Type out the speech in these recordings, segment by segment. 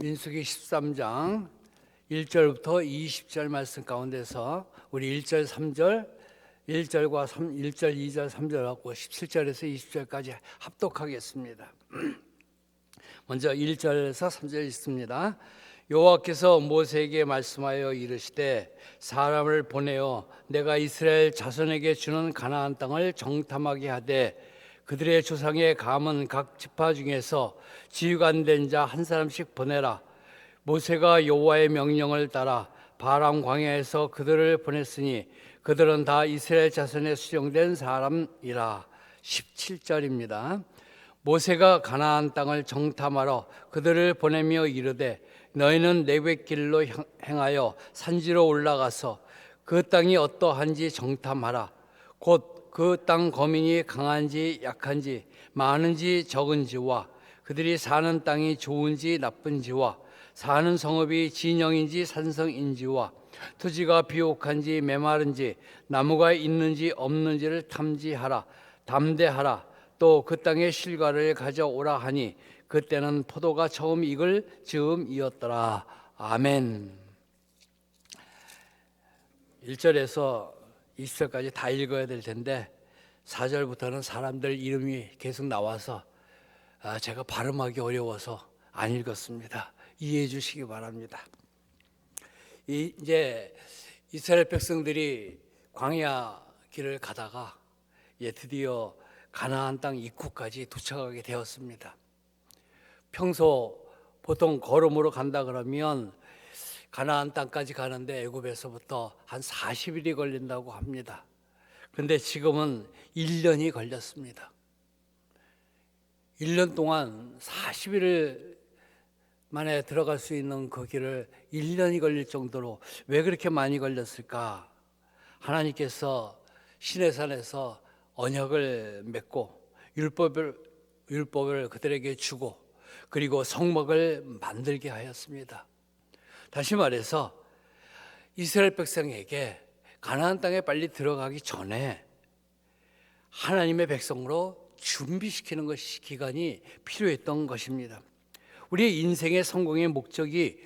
민수기 13장 1절부터 20절 말씀 가운데서 우리 1절, 3절, 1절과 1절, 2절, 3절하고 17절에서 20절까지 합독하겠습니다. 먼저 1절에서 3절 있습니다. 여호와께서 모세에게 말씀하여 이르시되 사람을 보내어 내가 이스라엘 자손에게 주는 가나안 땅을 정탐하게 하되 그들의 조상의 감은 각 지파 중에서 지휘관된 자 한 사람씩 보내라. 모세가 여호와의 명령을 따라 바람 광야에서 그들을 보냈으니 그들은 다 이스라엘 자손에 수령된 사람이라. 17절입니다. 모세가 가나안 땅을 정탐하러 그들을 보내며 이르되 너희는 내백 길로 행하여 산지로 올라가서 그 땅이 어떠한지 정탐하라. 곧 그 땅 거민이 강한지 약한지 많은지 적은지와 그들이 사는 땅이 좋은지 나쁜지와 사는 성읍이 진영인지 산성인지와 토지가 비옥한지 메마른지 나무가 있는지 없는지를 탐지하라. 담대하라. 또 그 땅의 실과를 가져오라 하니 그때는 포도가 처음 익을 즈음이었더라. 아멘. 1절에서 20절까지 다 읽어야 될 텐데 4절부터는 사람들 이름이 계속 나와서 제가 발음하기 어려워서 안 읽었습니다. 이해해 주시기 바랍니다. 이제 이스라엘 백성들이 광야 길을 가다가 드디어 가나안 땅 입구까지 도착하게 되었습니다. 평소 보통 걸음으로 간다 그러면 가나안 땅까지 가는데 애굽에서부터 한 40일이 걸린다고 합니다. 그런데 지금은 1년이 걸렸습니다. 1년 동안 40일을 만에 들어갈 수 있는 그 길을 1년이 걸릴 정도로 왜 그렇게 많이 걸렸을까? 하나님께서 시내산에서 언약을 맺고 율법을 그들에게 주고 그리고 성막을 만들게 하였습니다. 다시 말해서 이스라엘 백성에게 가나안 땅에 빨리 들어가기 전에 하나님의 백성으로 준비시키는 것이 기간이 필요했던 것입니다. 우리의 인생의 성공의 목적이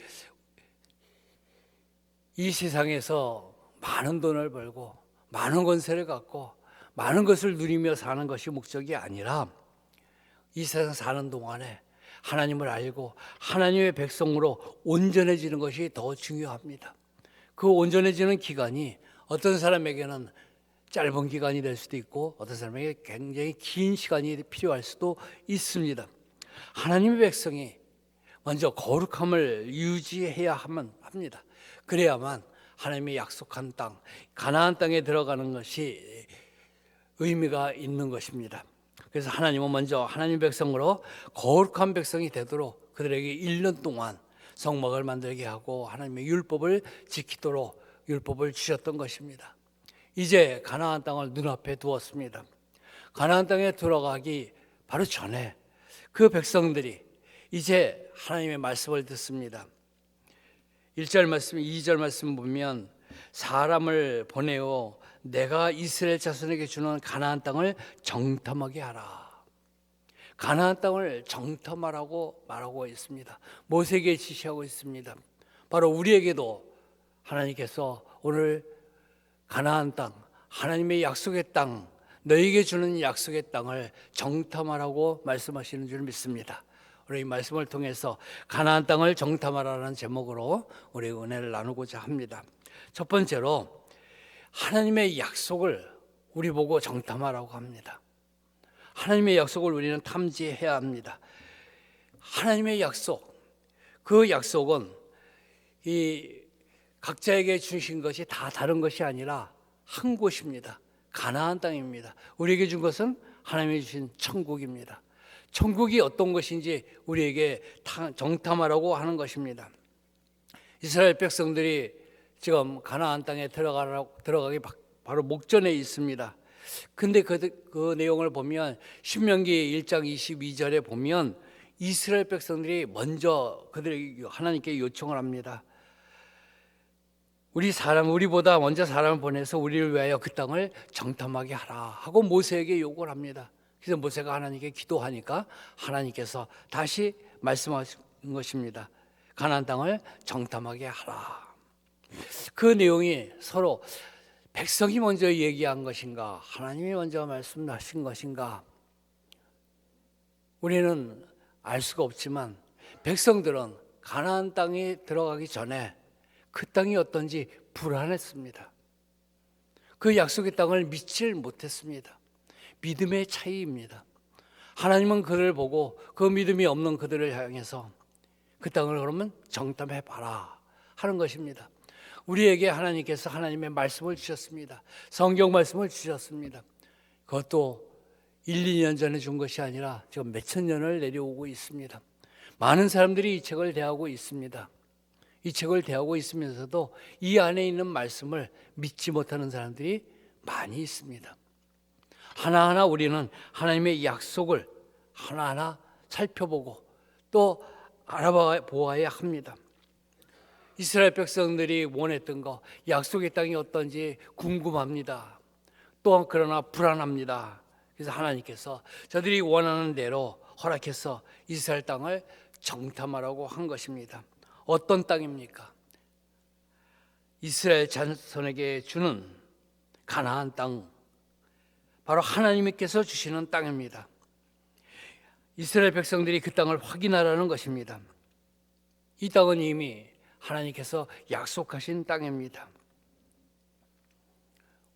이 세상에서 많은 돈을 벌고 많은 권세를 갖고 많은 것을 누리며 사는 것이 목적이 아니라 이 세상 사는 동안에 하나님을 알고 하나님의 백성으로 온전해지는 것이 더 중요합니다. 그 온전해지는 기간이 어떤 사람에게는 짧은 기간이 될 수도 있고 어떤 사람에게 굉장히 긴 시간이 필요할 수도 있습니다. 하나님의 백성이 먼저 거룩함을 유지해야 합니다. 그래야만 하나님의 약속한 땅, 가나안 땅에 들어가는 것이 의미가 있는 것입니다. 그래서 하나님은 먼저 하나님 백성으로 거룩한 백성이 되도록 그들에게 1년 동안 성막을 만들게 하고 하나님의 율법을 지키도록 율법을 주셨던 것입니다. 이제 가나안 땅을 눈앞에 두었습니다. 가나안 땅에 들어가기 바로 전에 그 백성들이 이제 하나님의 말씀을 듣습니다. 1절 말씀, 2절 말씀 보면 사람을 보내어 내가 이스라엘 자손에게 주는 가나안 땅을 정탐하게 하라. 가나안 땅을 정탐하라고 말하고 있습니다. 모세에게 지시하고 있습니다. 바로 우리에게도 하나님께서 오늘 가나안 땅, 하나님의 약속의 땅, 너에게 주는 약속의 땅을 정탐하라고 말씀하시는 줄 믿습니다. 우리 이 말씀을 통해서 가나안 땅을 정탐하라는 제목으로 우리 은혜를 나누고자 합니다. 첫 번째로 하나님의 약속을 우리 보고 정탐하라고 합니다. 하나님의 약속을 우리는 탐지해야 합니다. 하나님의 약속, 그 약속은 이 각자에게 주신 것이 다 다른 것이 아니라 한 곳입니다. 가나안 땅입니다. 우리에게 준 것은 하나님이 주신 천국입니다. 천국이 어떤 것인지 우리에게 정탐하라고 하는 것입니다. 이스라엘 백성들이 지금 가나안 땅에 들어가기 바로 목전에 있습니다. 근데 그 내용을 보면 신명기 1장 22절에 보면 이스라엘 백성들이 먼저 그들에게 하나님께 요청을 합니다. 우리보다 먼저 사람을 보내서 우리를 위하여 그 땅을 정탐하게 하라 하고 모세에게 요구를 합니다. 그래서 모세가 하나님께 기도하니까 하나님께서 다시 말씀하신 것입니다. 가나안 땅을 정탐하게 하라. 그 내용이 서로 백성이 먼저 얘기한 것인가, 하나님이 먼저 말씀하신 것인가, 우리는 알 수가 없지만 백성들은 가나안 땅에 들어가기 전에 그 땅이 어떤지 불안했습니다. 그 약속의 땅을 믿질 못했습니다. 믿음의 차이입니다. 하나님은 그를 보고 그 믿음이 없는 그들을 향해서 그 땅을 그러면 정탐해 봐라 하는 것입니다. 우리에게 하나님께서 하나님의 말씀을 주셨습니다. 성경 말씀을 주셨습니다. 그것도 1, 2년 전에 준 것이 아니라 지금 몇천 년을 내려오고 있습니다. 많은 사람들이 이 책을 대하고 있습니다. 이 책을 대하고 있으면서도 이 안에 있는 말씀을 믿지 못하는 사람들이 많이 있습니다. 하나하나 우리는 하나님의 약속을 하나하나 살펴보고 또 알아보아야 합니다. 이스라엘 백성들이 원했던 거, 약속의 땅이 어떤지 궁금합니다. 또 그러나 불안합니다. 그래서 하나님께서 저들이 원하는 대로 허락해서 이스라엘 땅을 정탐하라고 한 것입니다. 어떤 땅입니까? 이스라엘 자손에게 주는 가나안 땅, 바로 하나님께서 주시는 땅입니다. 이스라엘 백성들이 그 땅을 확인하라는 것입니다. 이 땅은 이미 하나님께서 약속하신 땅입니다.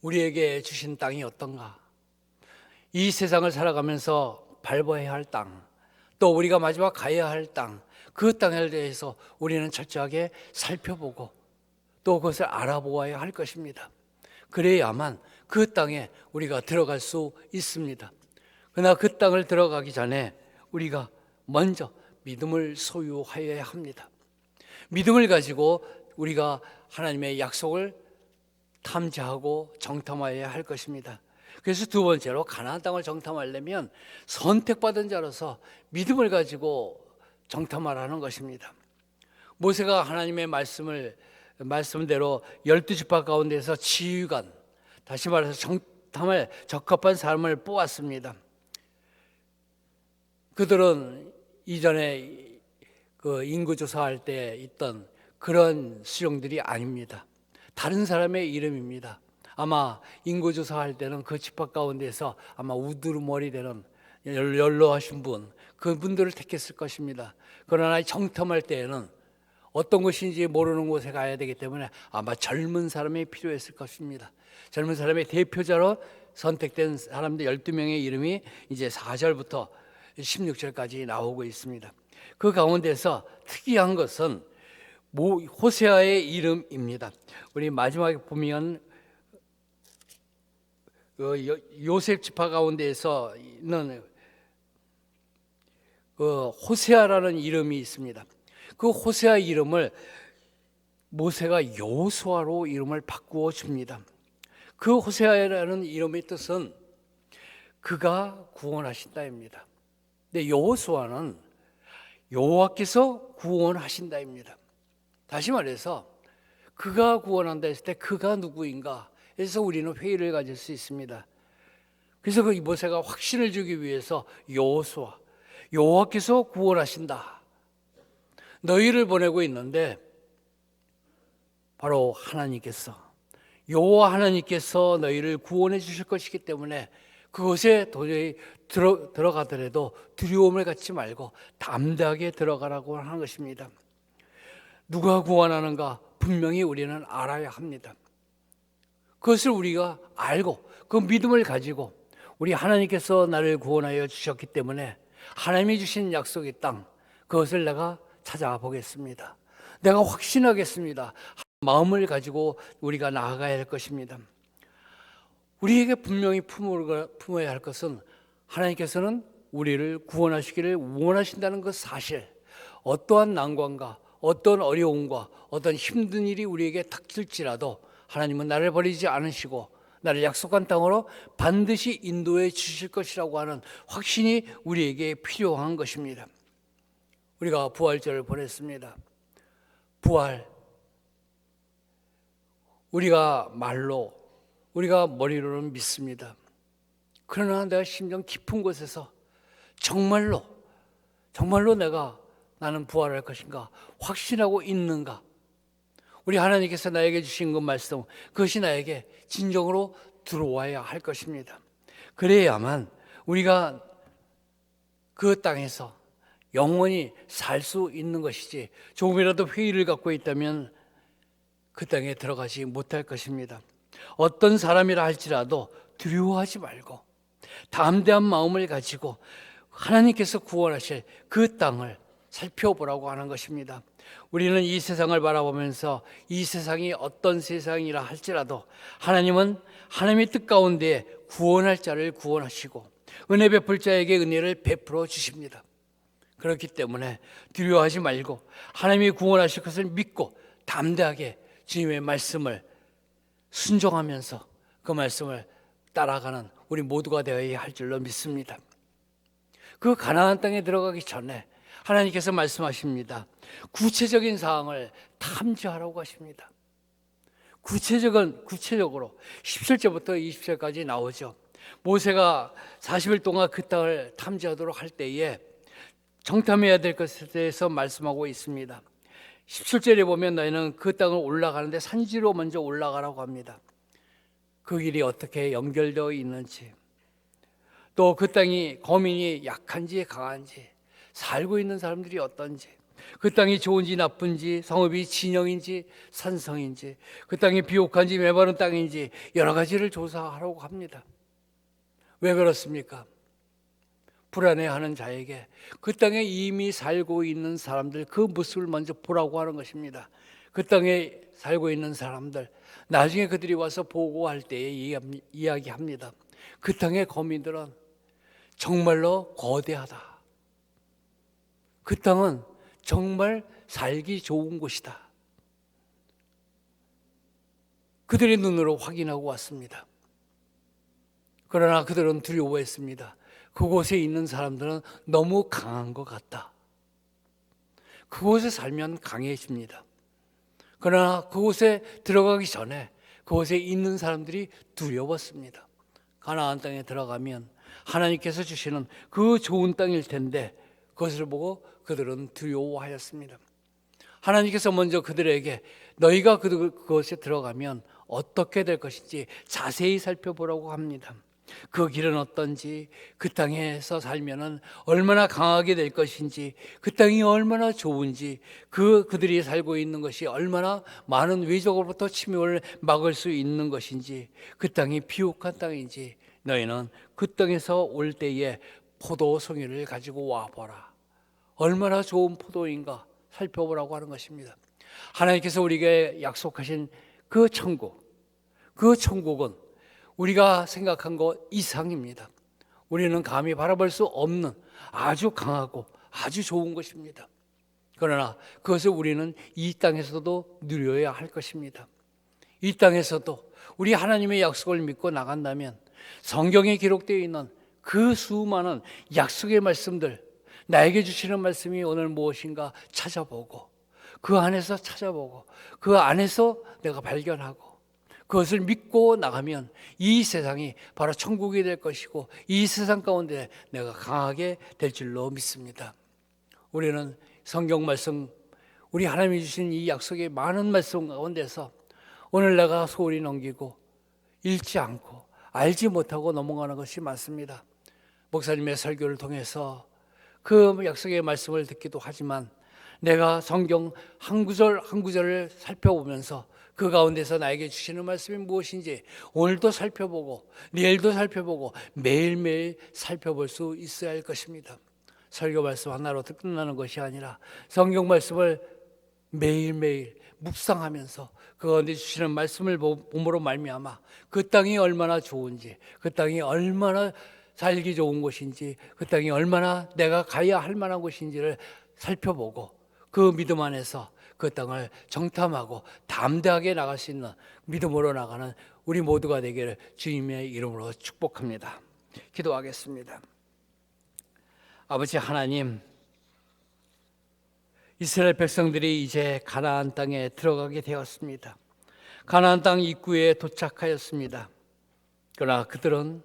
우리에게 주신 땅이 어떤가? 이 세상을 살아가면서 밟아야 할 땅, 또 우리가 마지막 가야 할 땅, 그 땅에 대해서 우리는 철저하게 살펴보고 또 그것을 알아보아야 할 것입니다. 그래야만 그 땅에 우리가 들어갈 수 있습니다. 그러나 그 땅을 들어가기 전에 우리가 먼저 믿음을 소유하여야 합니다. 믿음을 가지고 우리가 하나님의 약속을 탐지하고 정탐하여야 할 것입니다. 그래서 두 번째로 가나안 땅을 정탐하려면 선택받은 자로서 믿음을 가지고 정탐하라는 것입니다. 모세가 하나님의 말씀대로 12지파 가운데서 지휘관, 다시 말해서 정탐할 적합한 사람을 뽑았습니다. 그들은 이전에 그 인구조사할 때 있던 그런 수용들이 아닙니다. 다른 사람의 이름입니다. 아마 인구조사할 때는 그 지파 가운데서 아마 우두머리 되는 연로하신 분, 그분들을 택했을 것입니다. 그러나 정탐할 때에는 어떤 것인지 모르는 곳에 가야 되기 때문에 아마 젊은 사람이 필요했을 것입니다. 젊은 사람의 대표자로 선택된 사람들 12명의 이름이 이제 4절부터 16절까지 나오고 있습니다. 그 가운데서 특이한 것은 호세아의 이름입니다. 우리 마지막에 보면 요셉 지파 가운데에서 있는 호세아라는 이름이 있습니다. 그 호세아 이름을 모세가 여호수아로 이름을 바꾸어 줍니다. 그 호세아라는 이름의 뜻은 그가 구원하신다입니다. 근데 여호수아는 여호와께서 구원하신다입니다. 다시 말해서 그가 구원한다 했을 때 그가 누구인가 해서 우리는 회의를 가질 수 있습니다. 그래서 그 모세가 확신을 주기 위해서 여호수아, 여호와께서 구원하신다, 너희를 보내고 있는데 바로 하나님께서, 여호와 하나님께서 너희를 구원해 주실 것이기 때문에 그것에 도저히 들어가더라도 두려움을 갖지 말고 담대하게 들어가라고 하는 것입니다. 누가 구원하는가 분명히 우리는 알아야 합니다. 그것을 우리가 알고 그 믿음을 가지고 우리 하나님께서 나를 구원하여 주셨기 때문에 하나님이 주신 약속의 땅, 그것을 내가 찾아보겠습니다. 내가 확신하겠습니다. 마음을 가지고 우리가 나아가야 할 것입니다. 우리에게 분명히 품어야 할 것은 하나님께서는 우리를 구원하시기를 원하신다는 그 사실, 어떠한 난관과 어떤 어려움과 어떤 힘든 일이 우리에게 닥칠지라도 하나님은 나를 버리지 않으시고 나를 약속한 땅으로 반드시 인도해 주실 것이라고 하는 확신이 우리에게 필요한 것입니다. 우리가 부활절을 보냈습니다. 부활, 우리가 말로, 우리가 머리로는 믿습니다. 그러나 내가 심정 깊은 곳에서 정말로 내가 나는 부활할 것인가 확신하고 있는가? 우리 하나님께서 나에게 주신 그 말씀, 그것이 나에게 진정으로 들어와야 할 것입니다. 그래야만 우리가 그 땅에서 영원히 살 수 있는 것이지, 조금이라도 회의를 갖고 있다면 그 땅에 들어가지 못할 것입니다. 어떤 사람이라 할지라도 두려워하지 말고 담대한 마음을 가지고 하나님께서 구원하실 그 땅을 살펴보라고 하는 것입니다. 우리는 이 세상을 바라보면서 이 세상이 어떤 세상이라 할지라도 하나님은 하나님의 뜻 가운데 구원할 자를 구원하시고 은혜 베풀 자에게 은혜를 베풀어 주십니다. 그렇기 때문에 두려워하지 말고 하나님이 구원하실 것을 믿고 담대하게 주님의 말씀을 순종하면서 그 말씀을 따라가는 우리 모두가 되어야 할 줄로 믿습니다. 그 가나안 땅에 들어가기 전에 하나님께서 말씀하십니다. 구체적인 사항을 탐지하라고 하십니다. 구체적으로 17절부터 20절까지 나오죠. 모세가 40일 동안 그 땅을 탐지하도록 할 때에 정탐해야 될 것에 대해서 말씀하고 있습니다. 17절에 보면 너희는 그 땅을 올라가는데 산지로 먼저 올라가라고 합니다. 그 길이 어떻게 연결되어 있는지, 또 그 땅이 거민이 약한지 강한지, 살고 있는 사람들이 어떤지, 그 땅이 좋은지 나쁜지, 성읍이 진영인지 산성인지, 그 땅이 비옥한지 메마른 땅인지 여러 가지를 조사하라고 합니다. 왜 그렇습니까? 불안해하는 자에게 그 땅에 이미 살고 있는 사람들 그 모습을 먼저 보라고 하는 것입니다. 그 땅에 살고 있는 사람들, 나중에 그들이 와서 보고할 때에 이야기합니다. 그 땅의 거민들은 정말로 거대하다. 그 땅은 정말 살기 좋은 곳이다. 그들의 눈으로 확인하고 왔습니다. 그러나 그들은 두려워했습니다. 그곳에 있는 사람들은 너무 강한 것 같다. 그곳에 살면 강해집니다. 그러나 그곳에 들어가기 전에 그곳에 있는 사람들이 두려웠습니다. 가나안 땅에 들어가면 하나님께서 주시는 그 좋은 땅일 텐데 그것을 보고 그들은 두려워하였습니다. 하나님께서 먼저 그들에게 너희가 그곳에 들어가면 어떻게 될 것인지 자세히 살펴보라고 합니다. 그 길은 어떤지, 그 땅에서 살면은 얼마나 강하게 될 것인지, 그 땅이 얼마나 좋은지, 그들이 살고 있는 것이 얼마나 많은 외적으로부터 침입을 막을 수 있는 것인지, 그 땅이 비옥한 땅인지 너희는 그 땅에서 올 때에 포도 송이를 가지고 와보라. 얼마나 좋은 포도인가 살펴보라고 하는 것입니다. 하나님께서 우리에게 약속하신 그 천국은 우리가 생각한 것 이상입니다. 우리는 감히 바라볼 수 없는 아주 강하고 아주 좋은 것입니다. 그러나 그것을 우리는 이 땅에서도 누려야 할 것입니다. 이 땅에서도 우리 하나님의 약속을 믿고 나간다면 성경에 기록되어 있는 그 수많은 약속의 말씀들, 나에게 주시는 말씀이 오늘 무엇인가 찾아보고 그 안에서 내가 발견하고 그것을 믿고 나가면 이 세상이 바로 천국이 될 것이고 이 세상 가운데 내가 강하게 될 줄로 믿습니다. 우리는 성경 말씀, 우리 하나님이 주신 이 약속의 많은 말씀 가운데서 오늘 내가 소홀히 넘기고 읽지 않고 알지 못하고 넘어가는 것이 많습니다. 목사님의 설교를 통해서 그 약속의 말씀을 듣기도 하지만 내가 성경 한 구절 한 구절을 살펴보면서 그 가운데서 나에게 주시는 말씀이 무엇인지 오늘도 살펴보고 내일도 살펴보고 매일매일 살펴볼 수 있어야 할 것입니다. 설교 말씀 하나로 끝나는 것이 아니라 성경 말씀을 매일매일 묵상하면서 그 가운데 주시는 말씀을 봄으로 말미암아 그 땅이 얼마나 좋은지, 그 땅이 얼마나 살기 좋은 곳인지, 그 땅이 얼마나 내가 가야 할 만한 곳인지를 살펴보고 그 믿음 안에서 그 땅을 정탐하고 담대하게 나갈 수 있는 믿음으로 나가는 우리 모두가 되기를 주님의 이름으로 축복합니다. 기도하겠습니다. 아버지 하나님, 이스라엘 백성들이 이제 가나안 땅에 들어가게 되었습니다. 가나안 땅 입구에 도착하였습니다. 그러나 그들은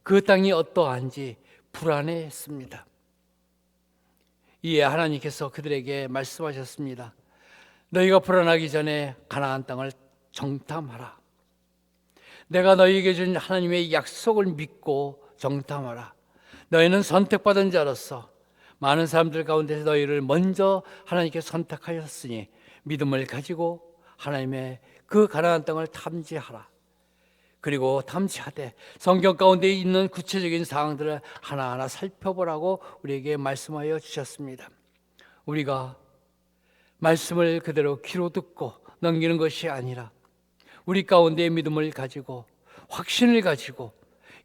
그 땅이 어떠한지 불안해했습니다. 이에 하나님께서 그들에게 말씀하셨습니다. 너희가 불어나기 전에 가나안 땅을 정탐하라. 내가 너희에게 준 하나님의 약속을 믿고 정탐하라. 너희는 선택받은 자로서 많은 사람들 가운데서 너희를 먼저 하나님께 선택하셨으니 믿음을 가지고 하나님의 그 가나안 땅을 탐지하라. 그리고 탐지하되 성경 가운데 있는 구체적인 사항들을 하나하나 살펴보라고 우리에게 말씀하여 주셨습니다. 우리가 말씀을 그대로 귀로 듣고 넘기는 것이 아니라 우리 가운데의 믿음을 가지고 확신을 가지고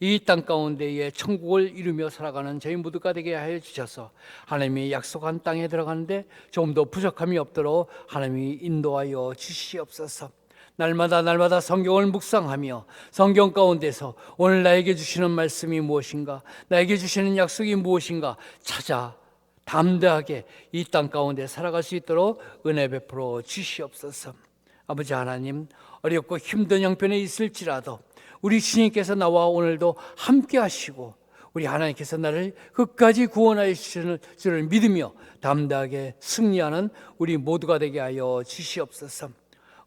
이 땅 가운데에 천국을 이루며 살아가는 저희 모두가 되게 하여 주셔서 하나님이 약속한 땅에 들어가는데 좀 더 부족함이 없도록 하나님이 인도하여 주시옵소서. 날마다 성경을 묵상하며 성경 가운데서 오늘 나에게 주시는 말씀이 무엇인가, 나에게 주시는 약속이 무엇인가 찾아 담대하게 이 땅 가운데 살아갈 수 있도록 은혜 베풀어 주시옵소서. 아버지 하나님, 어렵고 힘든 형편에 있을지라도 우리 주님께서 나와 오늘도 함께 하시고 우리 하나님께서 나를 끝까지 구원하여 주시는 줄을 믿으며 담대하게 승리하는 우리 모두가 되게 하여 주시옵소서.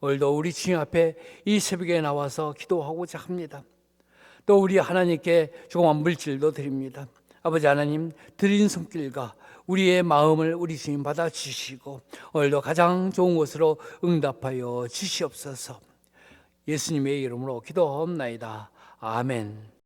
오늘도 우리 주님 앞에 이 새벽에 나와서 기도하고자 합니다. 또 우리 하나님께 조그만 물질도 드립니다. 아버지 하나님, 드린 손길과 우리의 마음을 우리 주님 받아주시고 오늘도 가장 좋은 곳으로 응답하여 주시옵소서. 예수님의 이름으로 기도하옵나이다. 아멘.